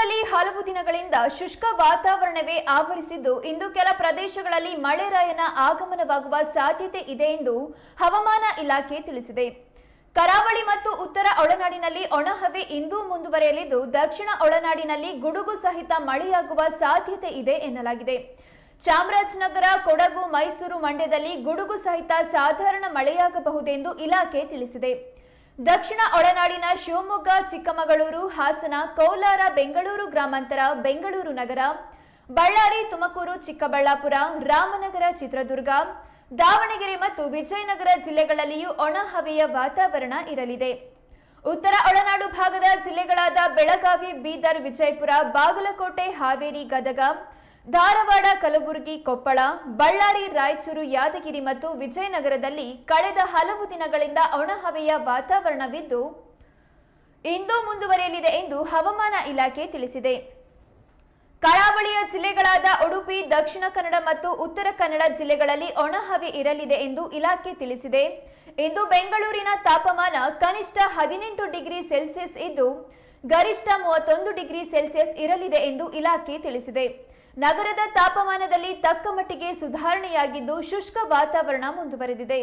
ರಾಜ್ಯದಲ್ಲಿ ಹಲವು ದಿನಗಳಿಂದ ಶುಷ್ಕ ವಾತಾವರಣವೇ ಆವರಿಸಿದ್ದು ಇಂದು ಕೆಲ ಪ್ರದೇಶಗಳಲ್ಲಿ ಮಳೆರಾಯನ ಆಗಮನವಾಗುವ ಸಾಧ್ಯತೆ ಇದೆ ಎಂದು ಹವಾಮಾನ ಇಲಾಖೆ ತಿಳಿಸಿದೆ. ಕರಾವಳಿ ಮತ್ತು ಉತ್ತರ ಒಳನಾಡಿನಲ್ಲಿ ಒಣಹವೆ ಇಂದು ಮುಂದುವರೆಯಲಿದ್ದು ದಕ್ಷಿಣ ಒಳನಾಡಿನಲ್ಲಿ ಗುಡುಗು ಸಹಿತ ಮಳೆಯಾಗುವ ಸಾಧ್ಯತೆ ಇದೆ ಎನ್ನಲಾಗಿದೆ. ಚಾಮರಾಜನಗರ, ಕೊಡಗು, ಮೈಸೂರು, ಮಂಡ್ಯದಲ್ಲಿ ಗುಡುಗು ಸಹಿತ ಸಾಧಾರಣ ಮಳೆಯಾಗಬಹುದೆಂದು ಇಲಾಖೆ ತಿಳಿಸಿದೆ. ದಕ್ಷಿಣ ಒಳನಾಡಿನ ಶಿವಮೊಗ್ಗ, ಚಿಕ್ಕಮಗಳೂರು, ಹಾಸನ, ಕೋಲಾರ, ಬೆಂಗಳೂರು ಗ್ರಾಮಾಂತರ, ಬೆಂಗಳೂರು ನಗರ, ಬಳ್ಳಾರಿ, ತುಮಕೂರು, ಚಿಕ್ಕಬಳ್ಳಾಪುರ, ರಾಮನಗರ, ಚಿತ್ರದುರ್ಗ, ದಾವಣಗೆರೆ ಮತ್ತು ವಿಜಯನಗರ ಜಿಲ್ಲೆಗಳಲ್ಲಿಯೂ ಒಣಹವೆಯ ವಾತಾವರಣ ಇರಲಿದೆ. ಉತ್ತರ ಒಳನಾಡು ಭಾಗದ ಜಿಲ್ಲೆಗಳಾದ ಬೆಳಗಾವಿ, ಬೀದರ್, ವಿಜಯಪುರ, ಬಾಗಲಕೋಟೆ, ಹಾವೇರಿ, ಗದಗ, ಧಾರವಾಡ, ಕಲಬುರಗಿ, ಕೊಪ್ಪಳ, ಬಳ್ಳಾರಿ, ರಾಯಚೂರು, ಯಾದಗಿರಿ ಮತ್ತು ವಿಜಯನಗರದಲ್ಲಿ ಕಳೆದ ಹಲವು ದಿನಗಳಿಂದ ಒಣಹವೆಯ ವಾತಾವರಣವಿದ್ದು ಇಂದು ಮುಂದುವರಿಯಲಿದೆ ಎಂದು ಹವಾಮಾನ ಇಲಾಖೆ ತಿಳಿಸಿದೆ. ಕರಾವಳಿಯ ಜಿಲ್ಲೆಗಳಾದ ಉಡುಪಿ, ದಕ್ಷಿಣ ಕನ್ನಡ ಮತ್ತು ಉತ್ತರ ಕನ್ನಡ ಜಿಲ್ಲೆಗಳಲ್ಲಿ ಒಣಹವೆ ಇರಲಿದೆ ಎಂದು ಇಲಾಖೆ ತಿಳಿಸಿದೆ. ಇಂದು ಬೆಂಗಳೂರಿನ ತಾಪಮಾನ ಕನಿಷ್ಠ 18 ಡಿಗ್ರಿ ಸೆಲ್ಸಿಯಸ್ ಇದ್ದು ಗರಿಷ್ಠ 31 ಡಿಗ್ರಿ ಸೆಲ್ಸಿಯಸ್ ಇರಲಿದೆ ಎಂದು ಇಲಾಖೆ ತಿಳಿಸಿದೆ. ನಗರದ ತಾಪಮಾನದಲ್ಲಿ ತಕ್ಕ ಮಟ್ಟಿಗೆ ಸುಧಾರಣೆಯಾಗಿದ್ದು ಶುಷ್ಕ ವಾತಾವರಣ ಮುಂದುವರೆದಿದೆ.